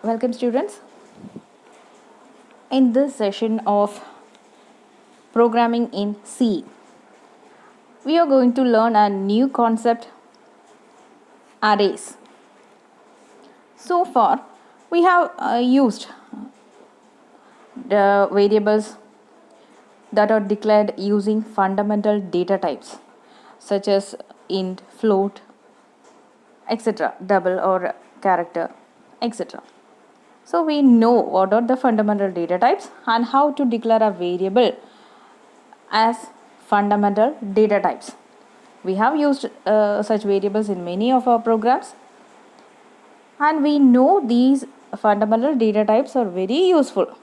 Welcome students. In this session of programming in C, we are going to learn a new concept, arrays. So far, we have used the variables that are declared using fundamental data types such as int, float, etc., double or character, etc. So we know what are the fundamental data types and how to declare a variable as fundamental data types. We have used such variables in many of our programs, and we know these fundamental data types are very useful.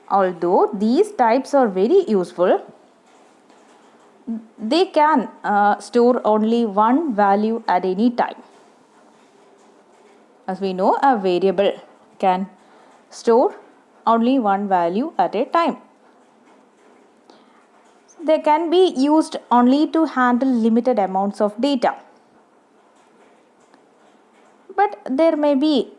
Although these types are very useful, they can store only one value at any time. As we know, a variable can store only one value at a time. They can be used only to handle limited amounts of data. But there may be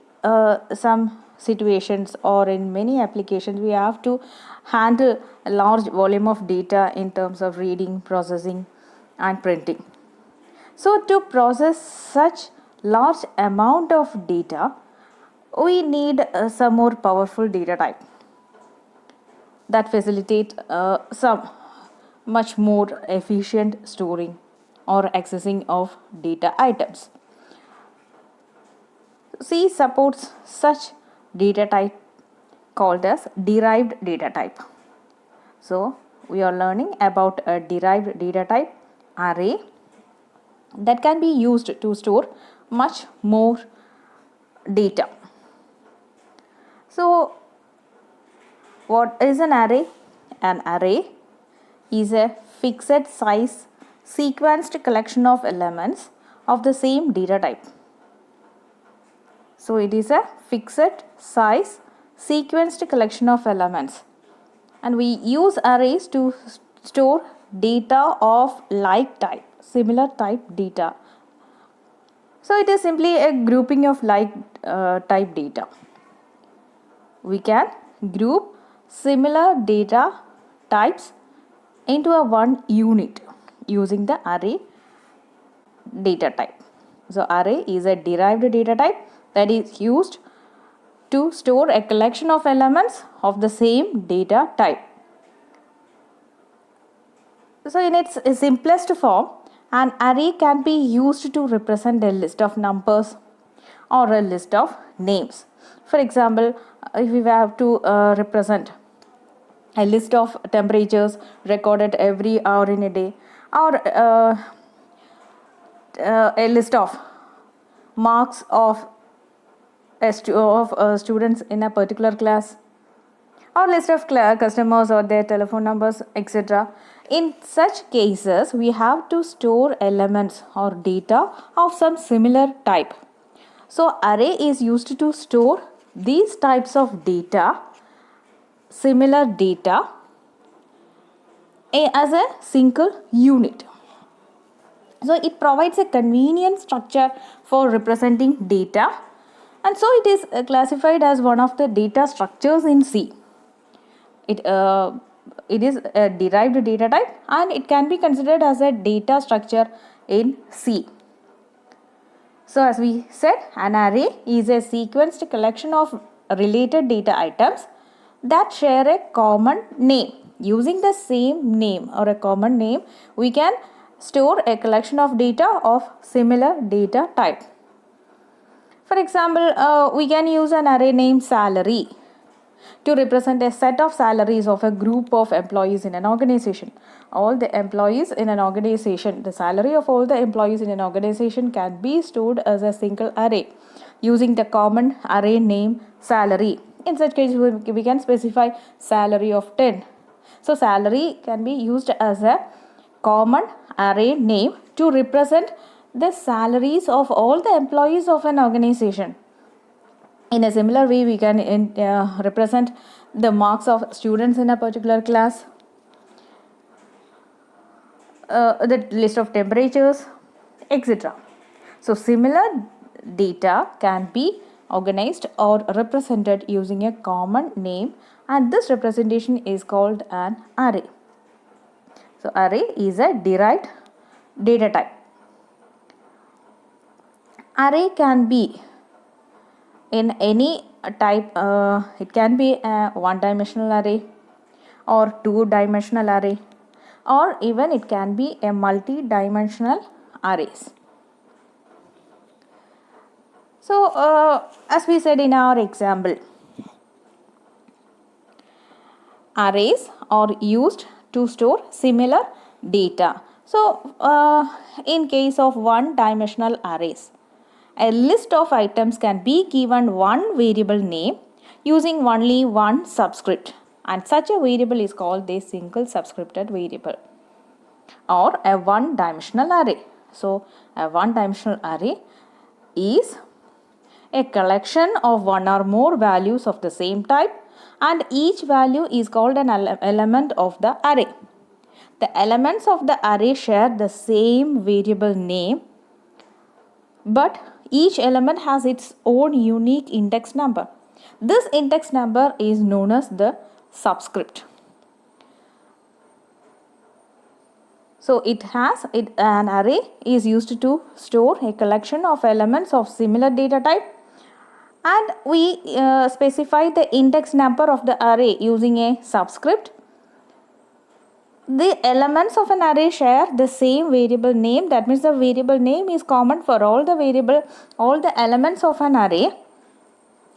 some situations, or in many applications we have to handle a large volume of data in terms of reading, processing and printing. So to process such large amount of data, we need some more powerful data type that facilitate some much more efficient storing or accessing of data items. C supports such data type called as derived data type. So we are learning about a derived data type array that can be used to store much more data. So what is an array? An array is a fixed size sequenced collection of elements of the same data type. So it is a fixed size sequenced collection of elements, and we use arrays to store data of like type, similar type data. So it is simply a grouping of like type data. We can group similar data types into a one unit using the array data type. So array is a derived data type that is used to store a collection of elements of the same data type. So in its simplest form, an array can be used to represent a list of numbers or a list of names. For example, if we have to represent a list of temperatures recorded every hour in a day, or a list of marks of students in a particular class, or list of customers or their telephone numbers, etc. In such cases, we have to store elements or data of some similar type. So array is used to store these types of data, similar data, as a single unit. So it provides a convenient structure for representing data, and so it is classified as one of the data structures in C. It is a derived data type, and it can be considered as a data structure in C. So as we said, an array is a sequenced collection of related data items that share a common name. Using the same name or a common name, we can store a collection of data of similar data type. For example, we can use an array named salary to represent a set of salaries of a group of employees in an organization. All the employees in an organization, the salary of all the employees in an organization can be stored as a single array using the common array name salary. In such case, we can specify salary of 10. So salary can be used as a common array name to represent the salaries of all the employees of an organization. In a similar way, we can represent the marks of students in a particular class, the list of temperatures, etc. So similar data can be organized or represented using a common name, and this representation is called an array. So array is a derived data type. Array can be in any type. It can be a one-dimensional array or two-dimensional array, or even it can be a multi-dimensional arrays. So as we said in our example, arrays are used to store similar data. So in case of one-dimensional arrays, a list of items can be given one variable name using only one subscript, and such a variable is called a single subscripted variable or a one-dimensional array. So a one-dimensional array is a collection of one or more values of the same type, and each value is called an element of the array. The elements of the array share the same variable name, but each element has its own unique index number. This index number is known as the subscript. So an array is used to store a collection of elements of similar data type, and we specify the index number of the array using a subscript. The elements of an array share the same variable name. That means the variable name is common for all the elements of an array,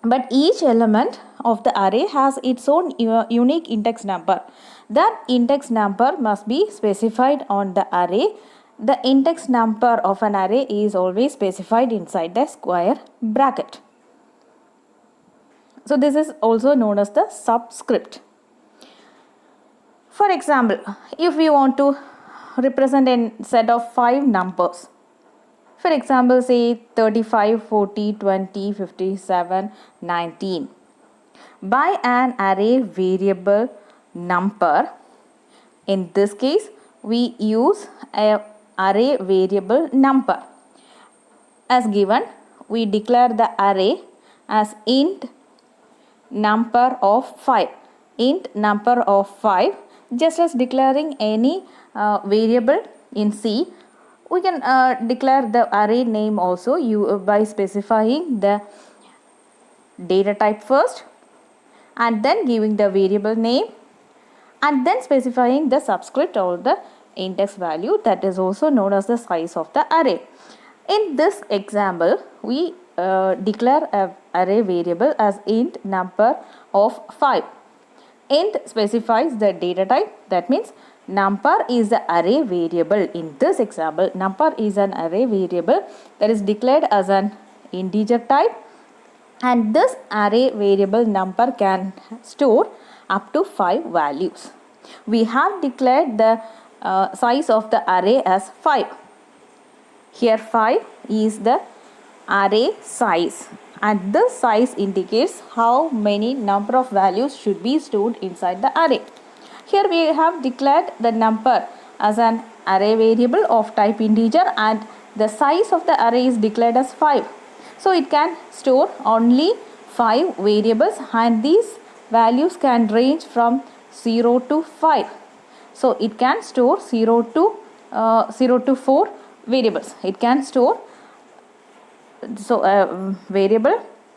but each element of the array has its own unique index number. That index number must be specified on the array. The index number of an array is always specified inside the square bracket. So this is also known as the subscript. For example, if we want to represent a set of 5 numbers, for example, say 35, 40, 20, 57, 19, by an array variable number, in this case we use a array variable number. As given, we declare the array as int number of 5. Int number of 5. Just as declaring any variable in C, we can declare the array name also by specifying the data type first, and then giving the variable name, and then specifying the subscript or the index value, that is also known as the size of the array. In this example, we declare an array variable as int number of 5. Int specifies the data type. That means number is the array variable. In this example, number is an array variable that is declared as an integer type, and this array variable number can store up to 5 values. We have declared the size of the array as 5. Here 5 is the array size, and this size indicates how many number of values should be stored inside the array. Here we have declared the number as an array variable of type integer, and the size of the array is declared as 5. So it can store only 5 variables, and these values can range from 0 to 5. So it can store 0 to 4 variables. It can store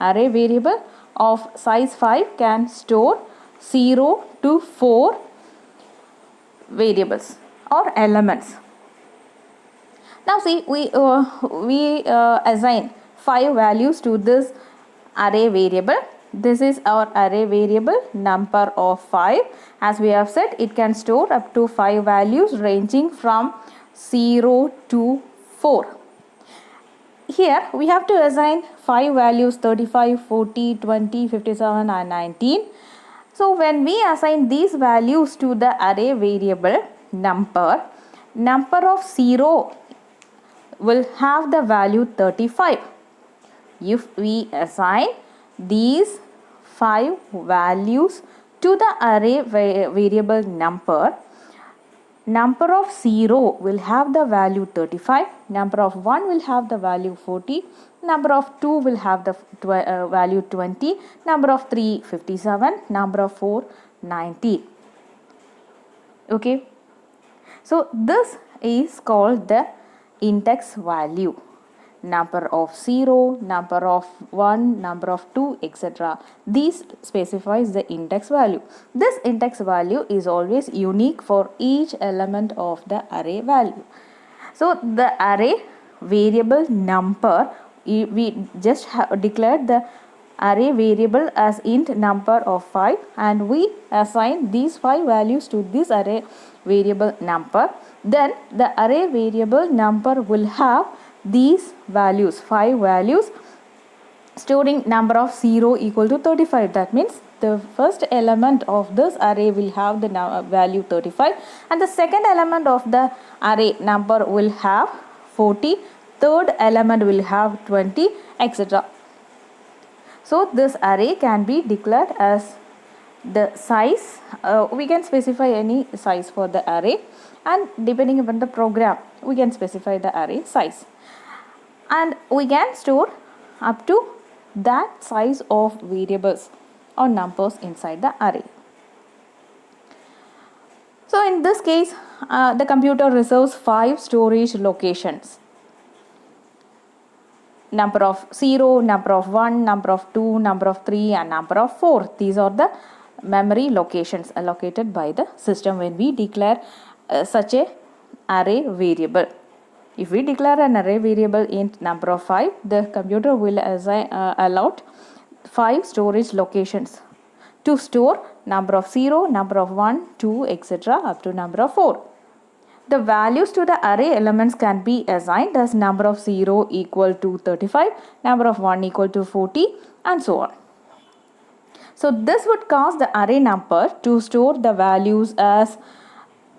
array variable of size 5 can store 0 to 4 variables or elements. Now see, we assign 5 values to this array variable. This is our array variable number of 5. As we have said, it can store up to 5 values ranging from 0 to 4. Here we have to assign 5 values: 35, 40, 20, 57 and 19. So when we assign these values to the array variable number of 0 will have the value 35. If we assign these 5 values to the array variable number of 0 will have the value 35, number of 1 will have the value 40, Number of 2 will have the value 20, number of 3 57, number of 4 19. Okay, so this is called the index value. Number of 0, number of 1, number of 2, etc. These specifies the index value. This index value is always unique for each element of the array value. So the array variable number, we just declared the array variable as int number of 5, and we assign these 5 values to this array variable number. Then the array variable number will have these values, 5 values, storing number of 0 equal to 35. That means the first element of this array will have the value 35, and the second element of the array number will have 40, third element will have 20, etc. So this array can be declared as the size. We can specify any size for the array, and depending upon the program we can specify the array size, and we can store up to that size of variables or numbers inside the array. So in this case, the computer reserves 5 storage locations: number of 0, number of 1, number of 2, number of 3, and number of 4. These are the memory locations allocated by the system when we declare such a array variable. If we declare an array variable int number of 5, the computer will allot 5 storage locations to store number of 0, number of 1, 2, etc. up to number of 4. The values to the array elements can be assigned as number of 0 equal to 35, number of 1 equal to 40, and so on. So this would cause the array number to store the values as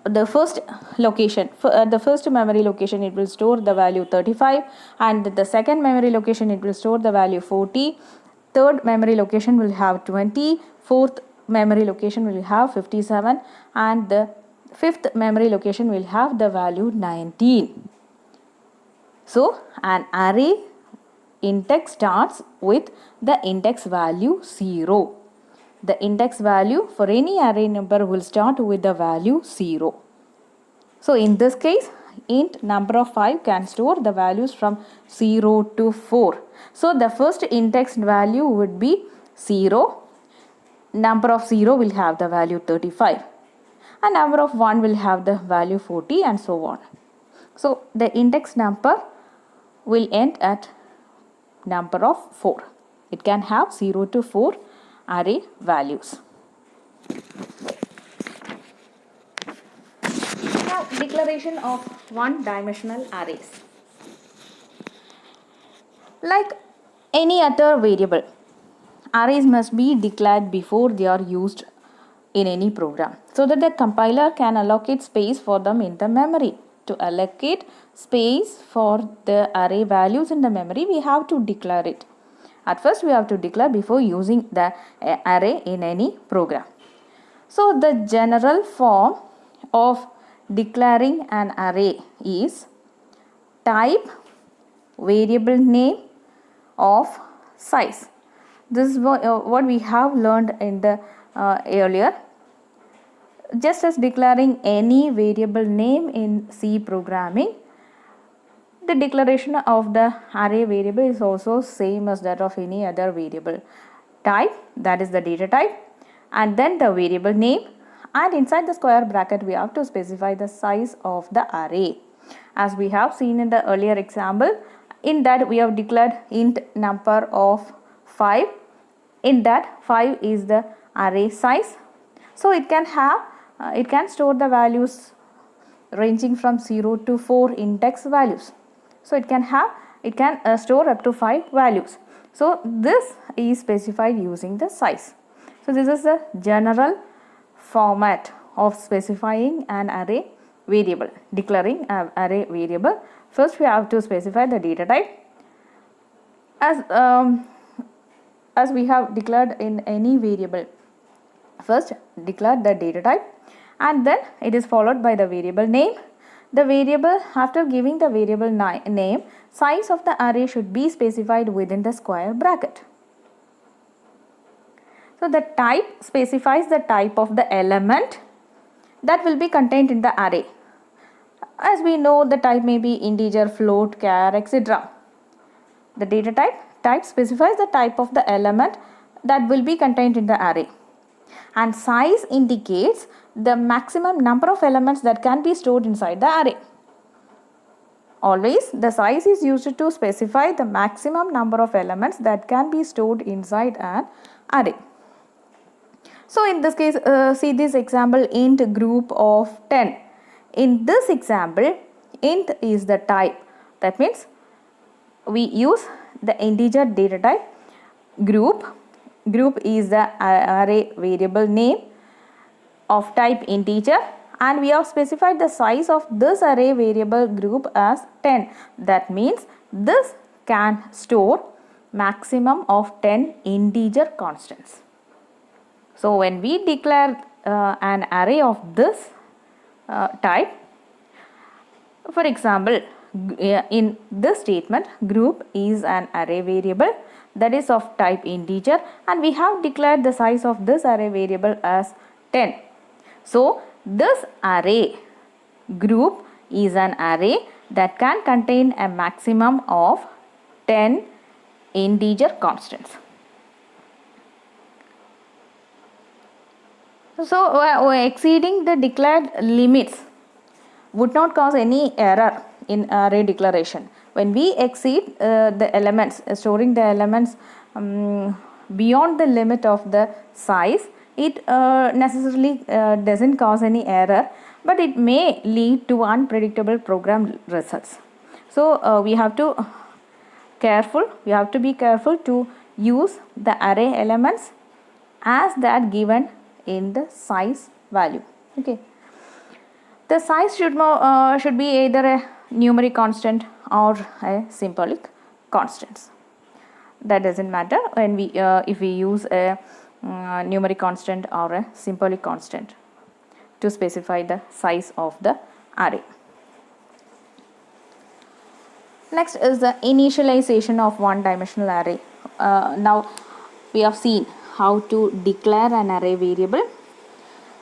the first location. The first memory location it will store the value 35, and the second memory location it will store the value 40, third memory location will have 20, fourth memory location will have 57, and the fifth memory location will have the value 19. So an array index starts with the index value 0. The index value for any array number will start with the value 0. So in this case, int number of 5 can store the values from 0 to 4. So the first index value would be 0. Number of 0 will have the value 35. And number of 1 will have the value 40, and so on. So the index number will end at number of 4. It can have 0 to 4 array values. Now, declaration of one-dimensional arrays. Like any other variable, arrays must be declared before they are used in any program, so that the compiler can allocate space for them in the memory. To allocate space for the array values in the memory, we have to declare it. At first, we have to declare before using the array in any program. So the general form of declaring an array is type, variable name of size. This is what we have learned in the earlier. Just as declaring any variable name in C programming, the declaration of the array variable is also same as that of any other variable. Type, that is the data type, and then the variable name, and inside the square bracket we have to specify the size of the array. As we have seen in the earlier example, in that we have declared int number of 5. In that 5 is the array size. So it can store the values ranging from 0 to 4 index values. So it can store up to 5 values. So this is specified using the size. So this is the general format of specifying an array variable, declaring an array variable. First we have to specify the data type. As we have declared in any variable, first declare the data type, and then it is followed by the variable name. The variable, after giving the variable name, size of the array should be specified within the square bracket. So the type specifies the type of the element that will be contained in the array. As we know, the type may be integer, float, char, etc. The data type specifies the type of the element that will be contained in the array. And size indicates the maximum number of elements that can be stored inside the array. Always the size is used to specify the maximum number of elements that can be stored inside an array. So in this case, see this example, int group of 10. In this example, int is the type. That means we use the integer data type group. Group is the array variable name of type integer, and we have specified the size of this array variable group as 10. That means this can store maximum of 10 integer constants. So when we declare an array of this type, for example, in this statement, group is an array variable that is of type integer, and we have declared the size of this array variable as 10. So this array group is an array that can contain a maximum of 10 integer constants. So exceeding the declared limits would not cause any error in array declaration. When we exceed the elements, storing the elements beyond the limit of the size, it necessarily doesn't cause any error, but it may lead to unpredictable program results. So we have to be careful to use the array elements as that given in the size value. Okay. The size should be either a numeric constant or a symbolic constant. That doesn't matter when we if we use a numeric constant or a symbolic constant to specify the size of the array. Next is the initialization of one-dimensional array. Now we have seen how to declare an array variable.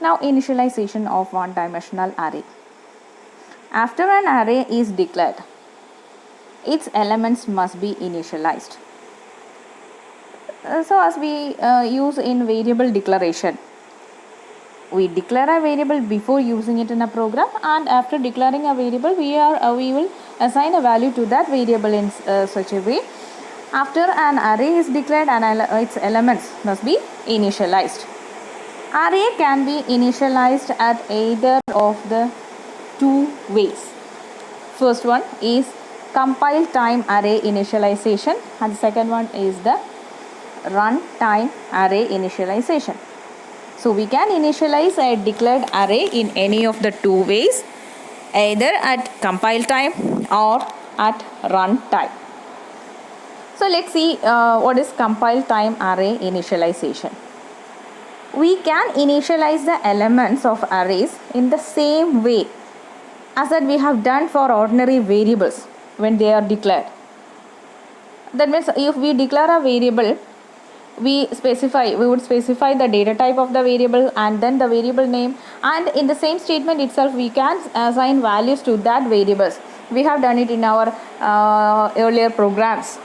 Now initialization of one-dimensional array. After an array is declared, its elements must be initialized. So as we use in variable declaration, we declare a variable before using it in a program, and after declaring a variable we will assign a value to that variable in such a way. After an array is declared, its elements must be initialized. Array can be initialized at either of the two ways. First one is compile time array initialization, and the second one is the runtime array initialization. So we can initialize a declared array in any of the two ways, either at compile time or at runtime. So let's see what is compile time array initialization. We can initialize the elements of arrays in the same way as that we have done for ordinary variables when they are declared. That means if we declare a variable, we would specify the data type of the variable and then the variable name, and in the same statement itself we can assign values to that variables. We have done it in our earlier programs,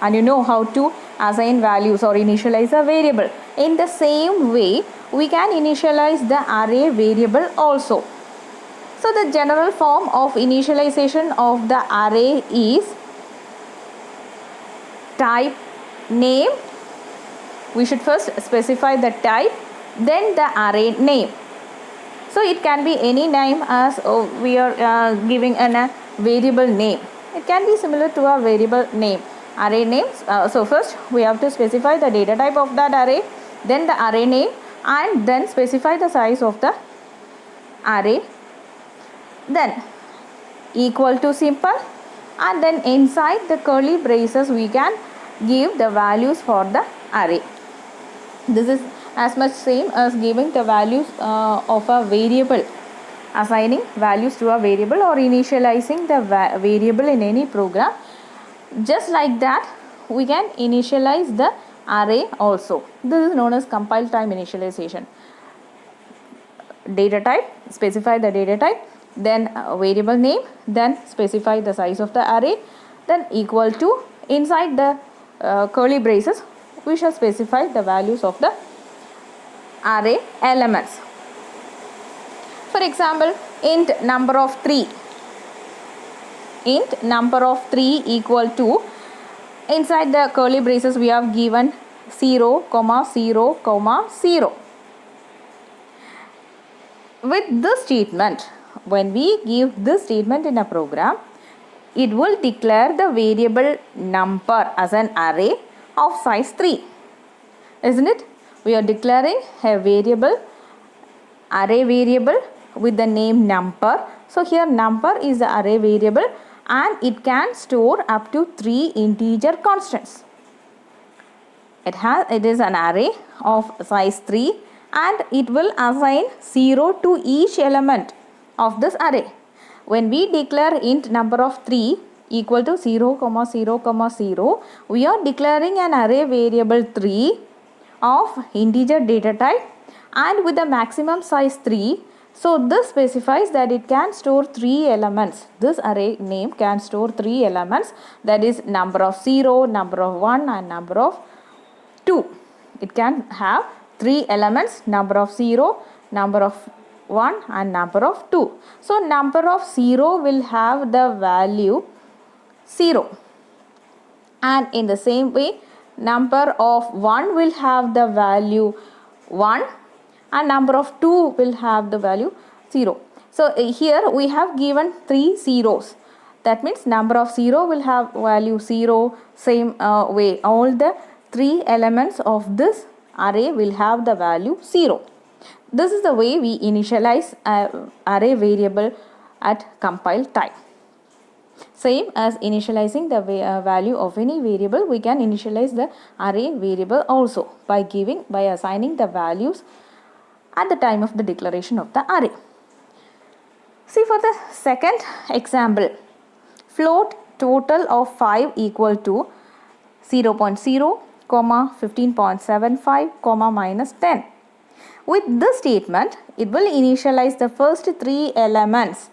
and you know how to assign values or initialize a variable. In the same way, we can initialize the array variable also. So the general form of initialization of the array is type name. We should first specify the type, then the array name. So it can be any name, as we are giving a variable name. It can be similar to a variable name. Array names. So first we have to specify the data type of that array, then the array name, and then specify the size of the array. Then equal to symbol, and then inside the curly braces we can give the values for the array. This is as much same as giving the values of a variable assigning values to a variable or initializing the variable in any program. Just like that, we can initialize the array also. This is known as compile time initialization. Data type, specify the data type, then variable name, then specify the size of the array, then equal to, inside the curly braces we shall specify the values of the array elements. For example, int number of 3 equal to, inside the curly braces we have given 0, 0, 0. With this statement, when we give this statement in a program, it will declare the variable number as an array of size 3. Isn't it? We are declaring a variable, array variable with the name number. So here number is the array variable and it can store up to 3 integer constants. It is an array of size 3 and it will assign 0 to each element of this array. When we declare int number of 3 equal to 0, 0, 0, we are declaring an array variable 3 of integer data type and with the maximum size 3. So this specifies that it can store 3 elements. This array name can store 3 elements, that is number of 0, number of 1 and number of 2. It can have 3 elements, number of 0, number of 1 and number of 2. So number of 0 will have the value 0 and in the same way number of 1 will have the value 1 and number of 2 will have the value 0. So here we have given 3 zeros. That means number of 0 will have value 0. Same way all the 3 elements of this array will have the value 0. This is the way we initialize array variable at compile time. Same as initializing the value of any variable, we can initialize the array variable also by assigning the values at the time of the declaration of the array. See, for the second example, float total of 5 equal to 0.0, 15.75, minus 10. With this statement, it will initialize the first 3 elements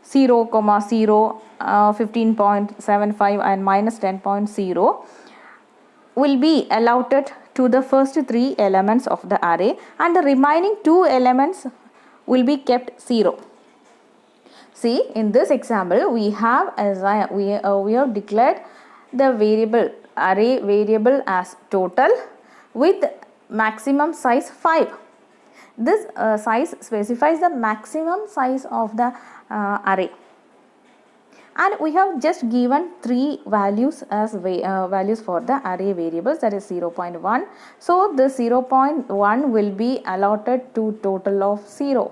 0, 0, 15.75 and minus 10.0 will be allotted to the first 3 elements of the array and the remaining 2 elements will be kept 0. See, in this example we have declared the array variable as total with maximum size 5. This size specifies the maximum size of the array and we have just given 3 values as values for the array variables, that is 0.1. So the 0.1 will be allotted to total of 0.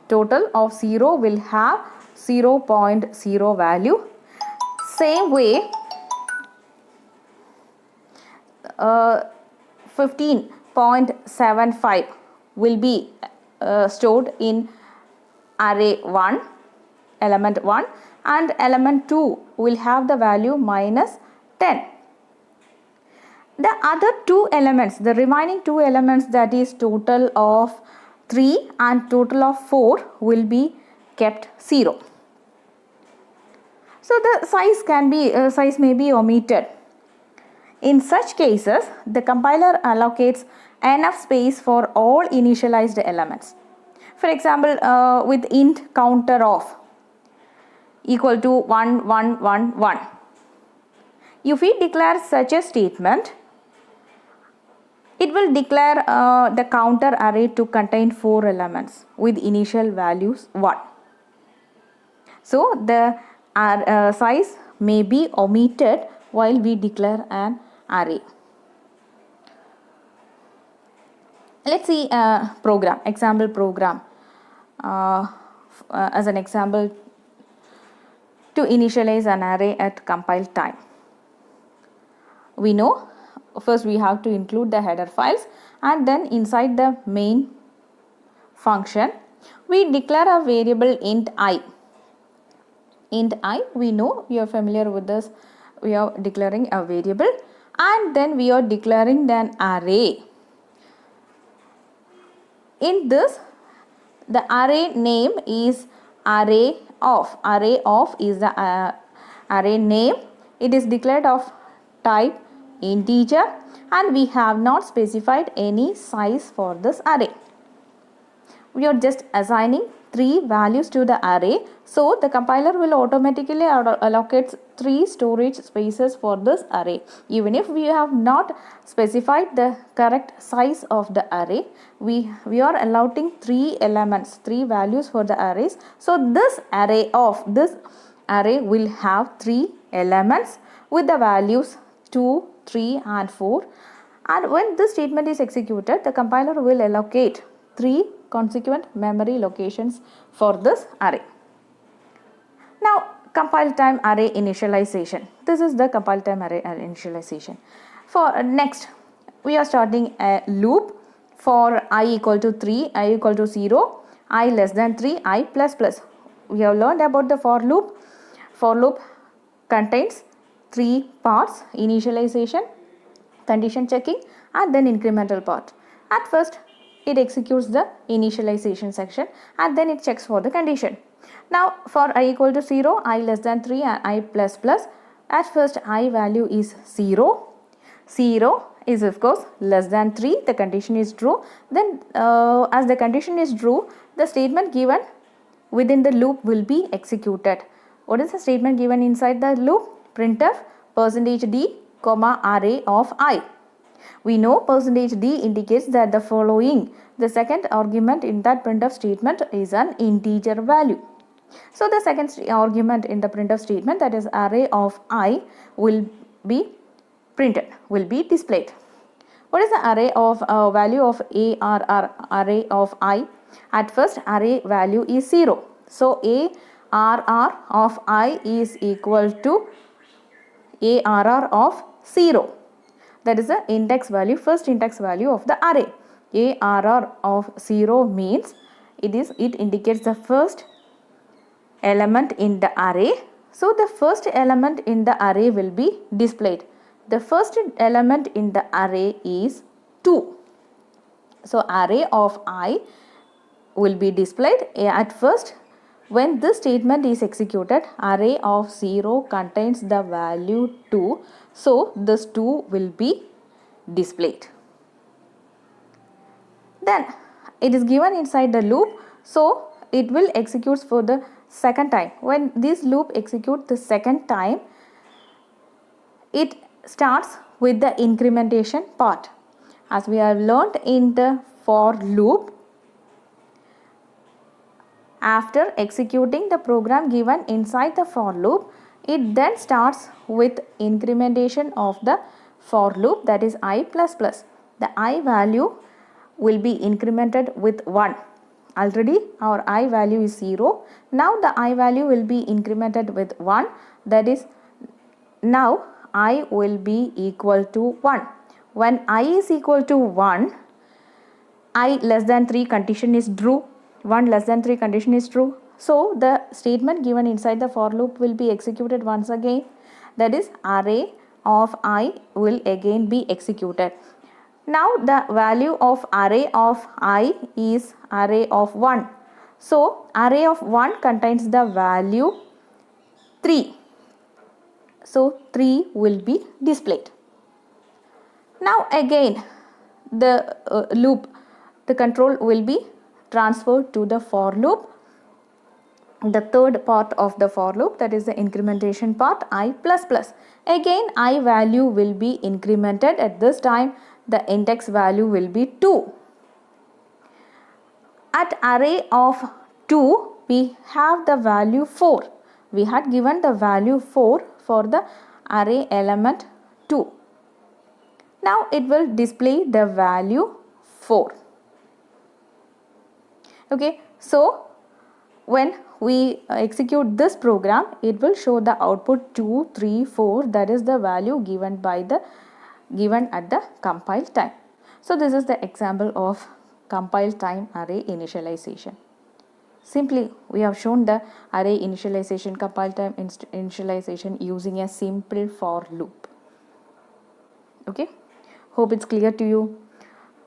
Total of 0 will have 0.0 value. Same way 15.75 will be stored in array 1, element 1, and element 2 will have the value minus 10. The other 2 elements, the remaining 2 elements, that is total of 3 and total of 4 will be kept 0. So the size may be omitted. In such cases, the compiler allocates enough space for all initialized elements. For example, with int counter of equal to 1, 1, 1, 1. If we declare such a statement, it will declare the counter array to contain 4 elements with initial values 1. So the size may be omitted while we declare an array. Let's see a program, example program as an example to initialize an array at compile time. We know first we have to include the header files and then inside the main function We declare a variable int I. Int I, we know, you are familiar with this. We are declaring a variable and then we are declaring an array. In this, the array name is array of. Array of is the array name. It is declared of type integer and we have not specified any size for this array. We are just assigning 3 values to the array. So the compiler will automatically allocate 3 storage spaces for this array. Even if we have not specified the correct size of the array, we are allotting 3 elements, 3 values for the arrays. So this array will have 3 elements with the values 2, 3 and 4. And when this statement is executed, the compiler will allocate 3 consequent memory locations for this array. Now, compile time array initialization. This is the compile time array initialization. For next, we are starting a loop for I equal to 3, I equal to 0, I less than 3, I plus plus. We have learned about the for loop. For loop contains 3 parts: initialization, condition checking and then incremental part. At first, it executes the initialization section and then it checks for the condition. Now for I equal to 0, I less than 3 and I plus plus, at first I value is 0. 0 is of course less than 3, the condition is true. Then as the condition is true, the statement given within the loop will be executed. What is the statement given inside the loop? Printf %d, array of I. We know %d indicates that the following, the second argument in that printf statement is an integer value. So the second argument in the printf statement, that is array of I, will be printed, will be displayed. What is the array of value of ARR, array of I? At first array value is 0. So ARR of I is equal to ARR of 0. That is the index value, first index value of the array. ARR of 0 means it indicates the first element in the array. So the first element in the array will be displayed. The first element in the array is 2. So array of I will be displayed. At first, when this statement is executed, array of 0 contains the value 2. So this 2 will be displayed. Then it is given inside the loop, so it will execute for the second time. When this loop executes the second time, it starts with the incrementation part. As we have learned in the for loop, after executing the program given inside the for loop, it then starts with incrementation of the for loop, that is I plus plus. The I value will be incremented with 1. Already our I value is 0. Now the I value will be incremented with 1. That is, now I will be equal to 1. When I is equal to 1, I less than 3 condition is true. 1 less than 3 condition is true. So the statement given inside the for loop will be executed once again. That is, array of I will again be executed. Now the value of array of I is array of 1. So array of 1 contains the value 3. So 3 will be displayed. Now again the loop, the control will be transferred to the for loop, the third part of the for loop, that is the incrementation part, I plus plus. Again I value will be incremented. At this time the index value will be 2. At array of 2 we have the value 4. We had given the value 4 for the array element 2. Now it will display the value 4. Okay, so when we execute this program, it will show the output 2, 3, 4. That is the value given at the compile time. So this is the example of compile time array initialization. Simply, we have shown the array initialization, compile time initialization using a simple for loop. Okay, hope it's clear to you.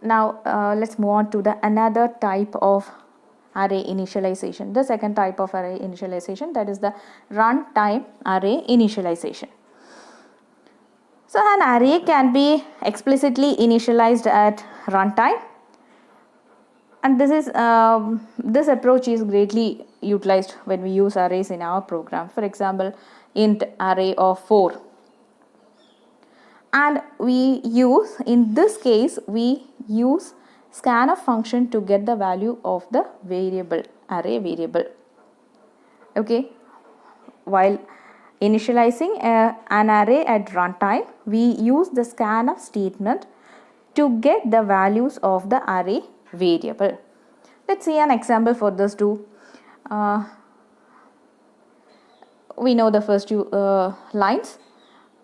Now let's move on to the another type of array initialization, the second type of array initialization, that is the runtime array initialization. So an array can be explicitly initialized at runtime, and this approach is greatly utilized when we use arrays in our program. For example, int array of 4, and in this case we use scanf function to get the value of the variable, array variable. Okay, while initializing an array at runtime, we use the scanf statement to get the values of the array variable. Let's see an example for this too. We know the first two lines,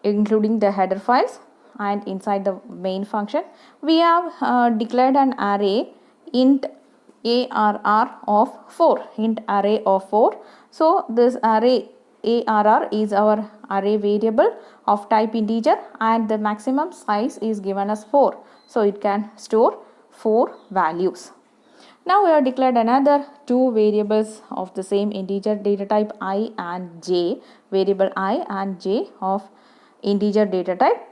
including the header files, and inside the main function we have declared an array int arr of 4, int array of 4. So this array arr is our array variable of type integer, and the maximum size is given as 4, so it can store 4 values. Now we have declared another two variables of the same integer data type I and j, variable I and j of integer data type.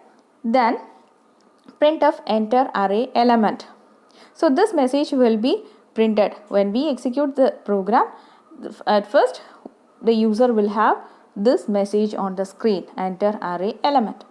Then printf enter array element. So this message will be printed when we execute the program. At first the user will have this message on the screen, enter array element.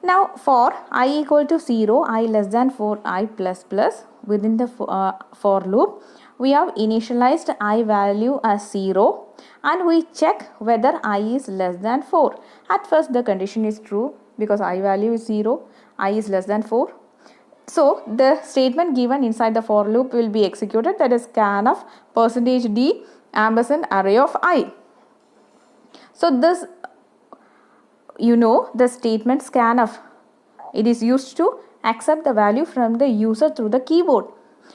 Now for I equal to 0, I less than 4, I plus plus, within the for loop we have initialized I value as 0, and we check whether I is less than 4. At first the condition is true because I value is 0, I is less than 4. So the statement given inside the for loop will be executed, that is scanf %d ampersand array of I. So this, the statement scanf, it is used to accept the value from the user through the keyboard.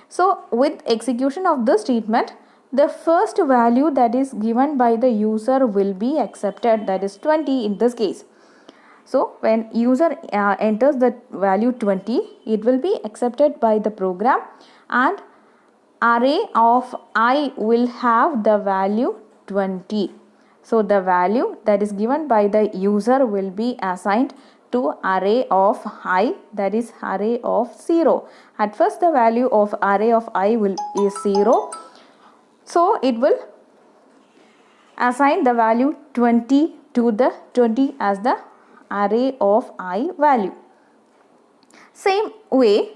So with execution of this statement, the first value that is given by the user will be accepted, that is 20 in this case. So when user enters the value 20, it will be accepted by the program, and array of I will have the value 20. So the value that is given by the user will be assigned to array of I, that is array of 0. At first the value of array of I is 0. So it will assign the value 20 to the 20 as the array of I value. Same way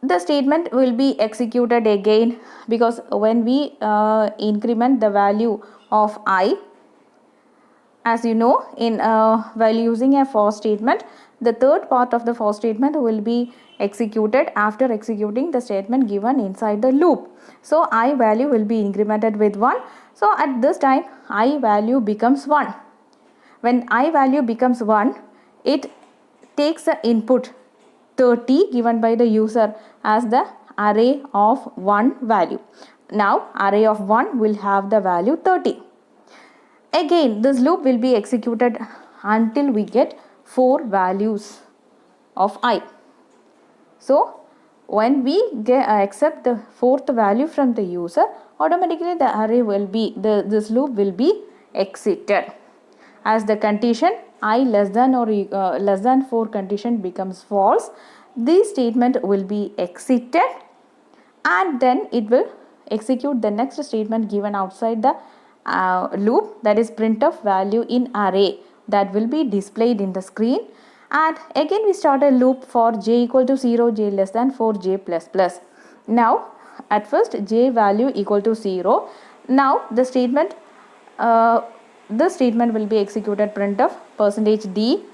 the statement will be executed again, because when we increment the value of I, as you know, in while using a for statement, the third part of the for statement will be executed after executing the statement given inside the loop. So I value will be incremented with 1. So at this time I value becomes 1. When I value becomes 1, it takes the input 30 given by the user as the array of 1 value. Now array of 1 will have the value 30. Again this loop will be executed until we get 4 values of I. So when we accept the 4th value from the user, automatically the array will be, this loop will be exited. As the condition I less than or less than 4 condition becomes false, this statement will be exited, and then it will execute the next statement given outside the loop, that is printf value in array, that will be displayed in the screen. And again we start a loop for j equal to 0, j less than 4, j plus plus. Now at first j value equal to 0. Now the statement this statement will be executed printf %d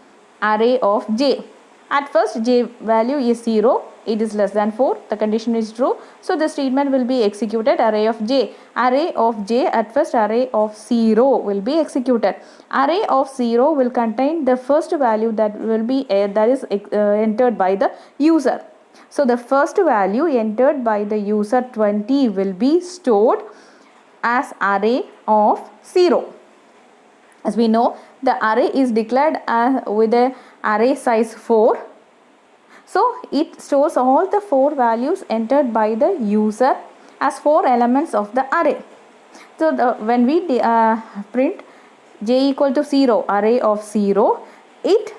array of j. At first j value is 0, it is less than 4, the condition is true. So the statement will be executed array of j. Array of j, at first array of 0 will be executed. Array of 0 will contain the first value that will be that is entered by the user. So the first value entered by the user 20 will be stored as array of 0. As we know, the array is declared with a array size 4. So it stores all the 4 values entered by the user as 4 elements of the array. So when we print j equal to 0, array of 0, it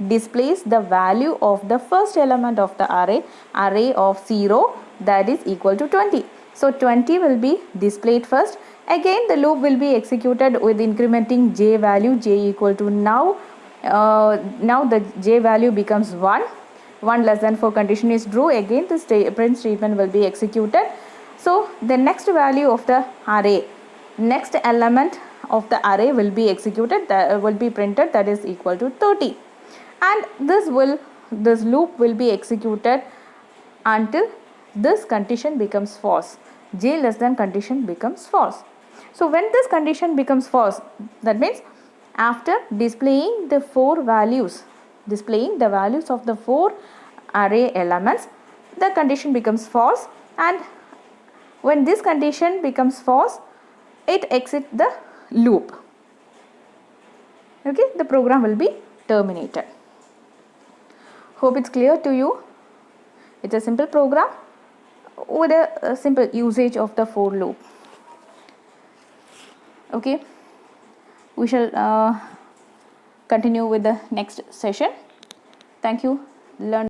displays the value of the first element of the array of 0, that is equal to 20. So 20 will be displayed first. Again the loop will be executed with incrementing j value, j equal to now the j value becomes 1. 1 less than 4 condition is true. Again the print statement will be executed. So the next value of the array, next element of the array will be executed, that will be printed, that is equal to 30. And this loop will be executed until this condition becomes false. J less than condition becomes false. So when this condition becomes false, that means after displaying the values of the 4 array elements, the condition becomes false, and when this condition becomes false, it exits the loop. Okay, the program will be terminated. Hope it's clear to you. It's a simple program with a simple usage of the for loop. Okay, we shall continue with the next session. Thank you. Learn